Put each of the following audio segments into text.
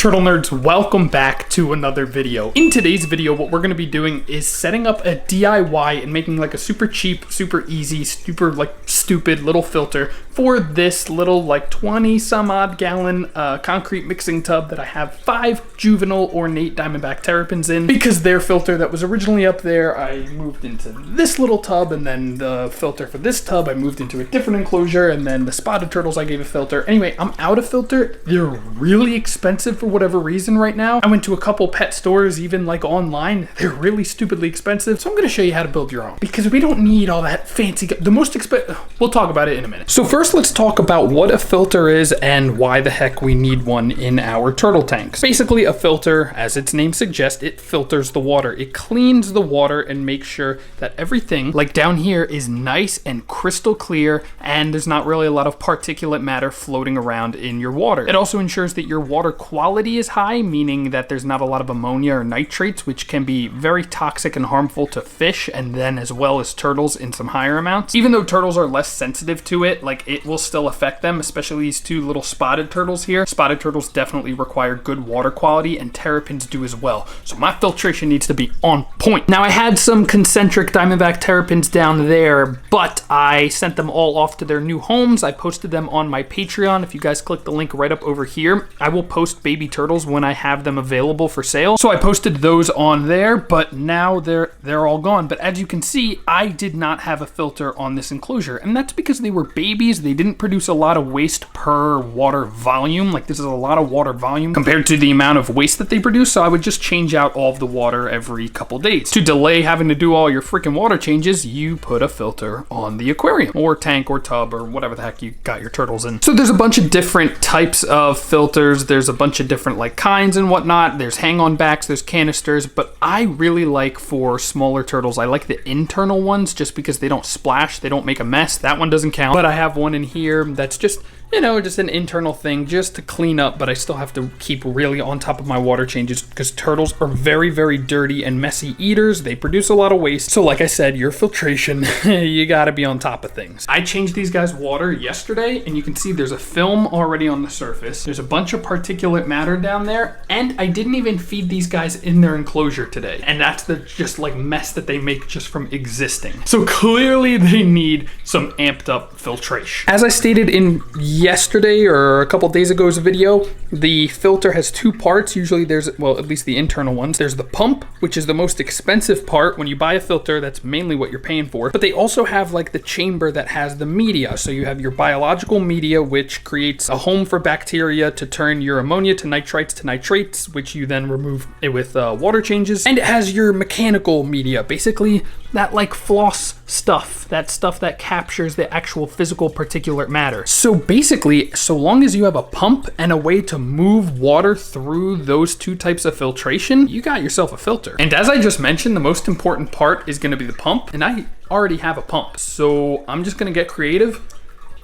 Turtle Nerds, welcome back to another video. In today's video, what we're going to be doing is setting up a DIY and making like a super cheap, super easy, super like stupid little filter for this little like 20 some odd gallon concrete mixing tub that I have 5 juvenile ornate diamondback terrapins in. Because their filter that was originally up there, I moved into this little tub, and then the filter for this tub, I moved into a different enclosure, and then the spotted turtles I gave a filter. Anyway, I'm out of filter. They're really expensive for whatever reason right now. I went to a couple pet stores, even like online. They're really stupidly expensive. So I'm going to show you how to build your own, because we don't need all that fancy, the most expensive. We'll talk about it in a minute. So first, let's talk about what a filter is and why the heck we need one in our turtle tanks. Basically, a filter, as its name suggests, it filters the water. It cleans the water and makes sure that everything, like down here, is nice and crystal clear, and there's not really a lot of particulate matter floating around in your water. It also ensures that your water quality is high, meaning that there's not a lot of ammonia or nitrates, which can be very toxic and harmful to fish, and then as well as turtles in some higher amounts. Even though turtles are less sensitive to it, like it will still affect them, especially these two little spotted turtles here. Spotted turtles definitely require good water quality, and terrapins do as well. So my filtration needs to be on point. Now, I had some concentric diamondback terrapins down there, but I sent them all off to their new homes. I posted them on my Patreon. If you guys click the link right up over here, I will post baby turtles when I have them available for sale. So I posted those on there, but now they're all gone. But as you can see, I did not have a filter on this enclosure, and that's because they were babies. They didn't produce a lot of waste per water volume. Like, this is a lot of water volume compared to the amount of waste that they produce. So I would just change out all of the water every couple days. To delay having to do all your freaking water changes, you put a filter on the aquarium or tank or tub or whatever the heck you got your turtles in. So there's a bunch of different types of filters. There's a bunch of different like kinds and whatnot. There's hang-on backs, there's canisters, but I really like, for smaller turtles, I like the internal ones just because they don't splash, they don't make a mess. That one doesn't count, but I have one in here that's just, you know, just an internal thing just to clean up, but I still have to keep really on top of my water changes because turtles are very, very dirty and messy eaters. They produce a lot of waste. So like I said, your filtration, you gotta be on top of things. I changed these guys' water yesterday, and you can see there's a film already on the surface. There's a bunch of particulate matter down there, and I didn't even feed these guys in their enclosure today. And that's the just like mess that they make just from existing. So clearly they need some amped up filtration. As I stated in yesterday or a couple days ago's video, the filter has two parts. Usually there's, well, at least the internal ones. There's the pump, which is the most expensive part. When you buy a filter, that's mainly what you're paying for. But they also have like the chamber that has the media. So you have your biological media, which creates a home for bacteria to turn your ammonia to nitrates, which you then remove it with water changes. And it has your mechanical media, basically that like floss stuff, that stuff that captures the actual physical particulate matter. So basically, so long as you have a pump and a way to move water through those two types of filtration, you got yourself a filter. And as I just mentioned, the most important part is going to be the pump, and I already have a pump. So I'm just going to get creative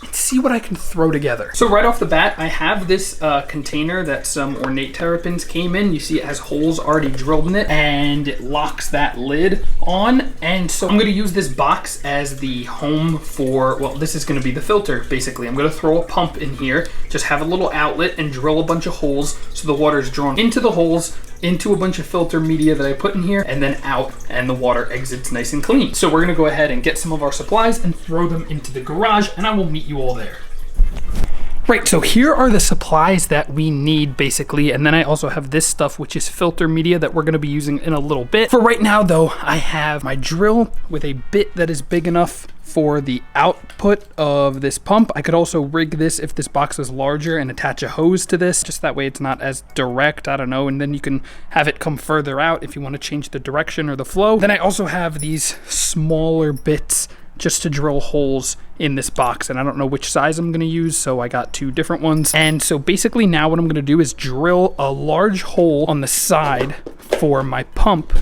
and see what I can throw together. So right off the bat, I have this container that some ornate terrapins came in. You see it has holes already drilled in it, and it locks that lid on. And so I'm gonna use this box as the home for, well, this is gonna be the filter, basically. I'm gonna throw a pump in here, just have a little outlet and drill a bunch of holes so the water is drawn into the holes, into a bunch of filter media that I put in here, and then out, and the water exits nice and clean. So we're gonna go ahead and get some of our supplies and throw them into the garage, and I will meet you all there. Right, so here are the supplies that we need, basically, and then I also have this stuff, which is filter media that we're gonna be using in a little bit. For right now, though, I have my drill with a bit that is big enough for the output of this pump. I could also rig this if this box is larger and attach a hose to this, just that way it's not as direct, I don't know, and then you can have it come further out if you want to change the direction or the flow. Then I also have these smaller bits just to drill holes in this box, and I don't know which size I'm going to use, so I got 2 different ones. And so basically now what I'm going to do is drill a large hole on the side for my pump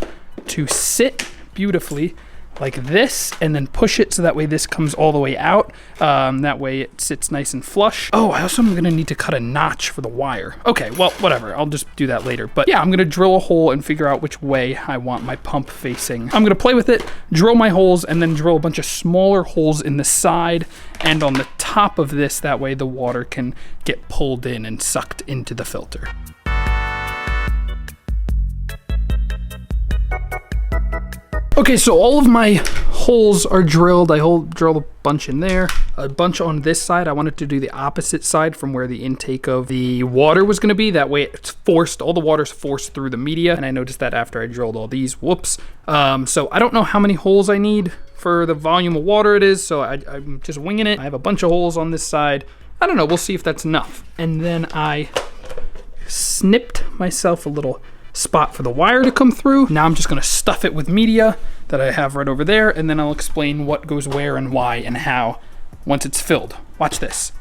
to sit beautifully like this, and then push it so that way this comes all the way out. That way it sits nice and flush. Oh, I also am gonna need to cut a notch for the wire. Okay, well, whatever, I'll just do that later. But yeah, I'm gonna drill a hole and figure out which way I want my pump facing. I'm gonna play with it, drill my holes, and then drill a bunch of smaller holes in the side and on the top of this. That way the water can get pulled in and sucked into the filter. Okay, so all of my holes are drilled. I drilled a bunch in there, a bunch on this side. I wanted to do the opposite side from where the intake of the water was going to be. That way it's forced, all the water's forced through the media. And I noticed that after I drilled all these, whoops. So I don't know how many holes I need for the volume of water it is, so I'm just winging it. I have a bunch of holes on this side. I don't know, we'll see if that's enough. And then I snipped myself a little spot for the wire to come through. Now I'm just gonna stuff it with media that I have right over there, and then I'll explain what goes where and why and how once it's filled. Watch this.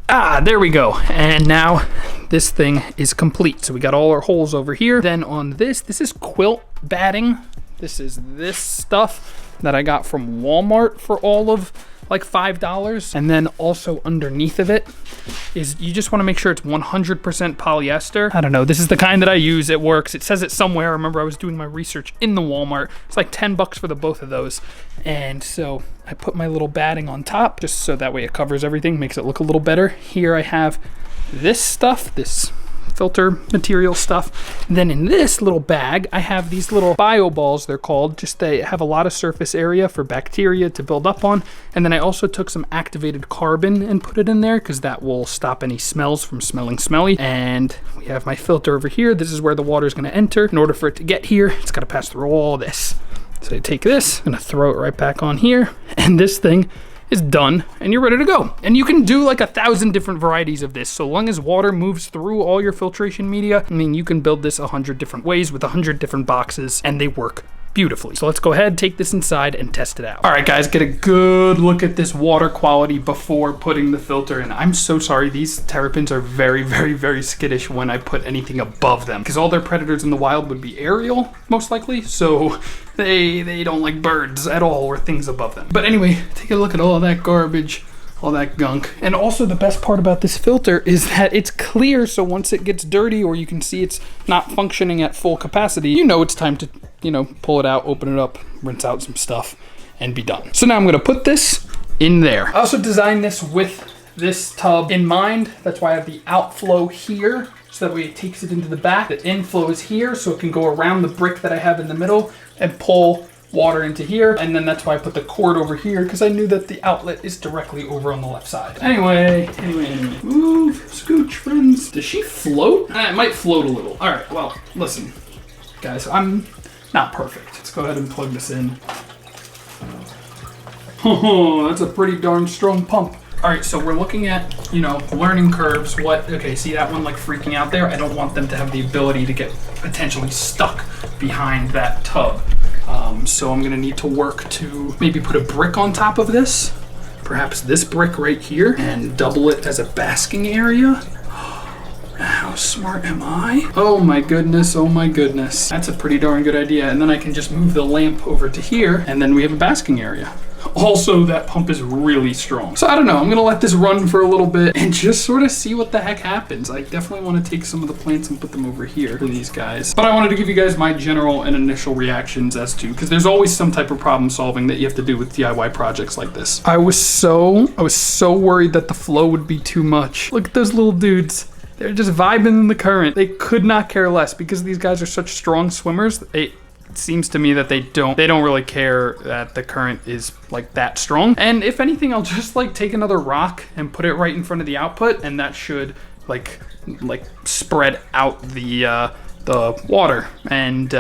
Ah, there we go. And now this thing is complete. So we got all our holes over here. Then on this is quilt batting. This is this stuff that I got from Walmart for all of like $5. And then also underneath of it is, you just want to make sure it's 100% polyester. I don't know, this is the kind that I use. It works. It says it somewhere. I remember I was doing my research in the Walmart. It's like 10 bucks for the both of those. And so I put my little batting on top just so that way it covers everything, makes it look a little better. Here I have this stuff, this filter material stuff. And then in this little bag, I have these little bio balls, they're called. Just they have a lot of surface area for bacteria to build up on. And then I also took some activated carbon and put it in there because that will stop any smells from smelling smelly. And we have my filter over here. This is where the water is going to enter. In order for it to get here, it's got to pass through all this. So I take this, I'm going to throw it right back on here, and this thing is done and you're ready to go. And you can do like 1,000 different varieties of this. So long as water moves through all your filtration media, I mean, you can build this 100 different ways with 100 different boxes and they work beautifully. So let's go ahead, take this inside and test it out. All right, guys, get a good look at this water quality before putting the filter in. I'm so sorry. These terrapins are very, very, very skittish when I put anything above them because all their predators in the wild would be aerial, most likely. So they don't like birds at all or things above them. But anyway, take a look at all that garbage, all that gunk. And also the best part about this filter is that it's clear, so once it gets dirty or you can see it's not functioning at full capacity, you know it's time to, you know, pull it out, open it up, rinse out some stuff, and be done. So now I'm gonna put this in there. I also designed this with this tub in mind. That's why I have the outflow here, so that way it takes it into the back. The inflow is here, so it can go around the brick that I have in the middle and pull water into here. And then that's why I put the cord over here, because I knew that the outlet is directly over on the left side. Anyway, move, scooch, friends. Does she float? It might float a little. All right, well, listen, guys, I'm not perfect. Let's go ahead and plug this in. Oh, that's a pretty darn strong pump. All right, so we're looking at, you know, learning curves. Okay, see that one like freaking out there? I don't want them to have the ability to get potentially stuck behind that tub. So I'm gonna need to work to maybe put a brick on top of this, perhaps this brick right here, and double it as a basking area. How smart am I? Oh my goodness, oh my goodness. That's a pretty darn good idea. And then I can just move the lamp over to here, and then we have a basking area. Also, that pump is really strong. So I don't know, I'm gonna let this run for a little bit and just sort of see what the heck happens. I definitely wanna take some of the plants and put them over here for these guys. But I wanted to give you guys my general and initial reactions as to, because there's always some type of problem solving that you have to do with DIY projects like this. I was so worried that the flow would be too much. Look at those little dudes. They're just vibing in the current. They could not care less because these guys are such strong swimmers. It seems to me that they don't really care that the current is like that strong. And if anything, I'll just like take another rock and put it right in front of the output, and that should like spread out the water. And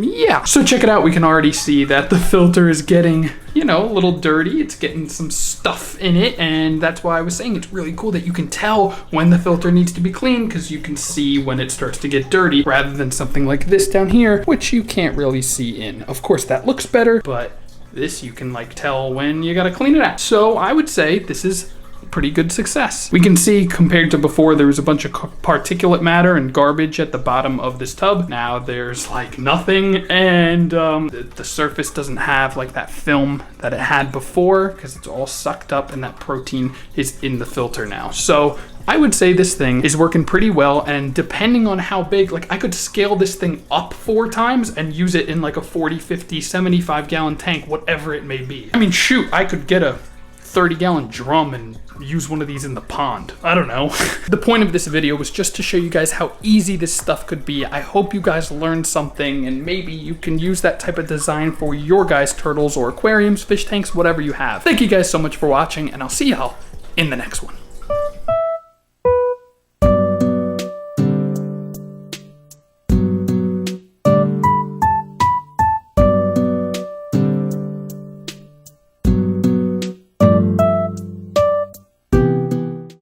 yeah, so check it out. We can already see that the filter is getting, you know, a little dirty. It's getting some stuff in it, and that's why I was saying it's really cool that you can tell when the filter needs to be cleaned, because you can see when it starts to get dirty, rather than something like this down here, which you can't really see in. Of course, that looks better, but this you can like tell when you gotta clean it out. So I would say this is pretty good success. We can see compared to before, there was a bunch of particulate matter and garbage at the bottom of this tub. Now there's like nothing, and the surface doesn't have like that film that it had before because it's all sucked up and that protein is in the filter now. So I would say this thing is working pretty well, and depending on how big, like I could scale this thing up 4 times and use it in like a 40, 50, 75 gallon tank, whatever it may be. I mean, shoot, I could get a 30-gallon drum and use one of these in the pond. I don't know. The point of this video was just to show you guys how easy this stuff could be. I hope you guys learned something, and maybe you can use that type of design for your guys' turtles or aquariums, fish tanks, whatever you have. Thank you guys so much for watching, and I'll see y'all in the next one.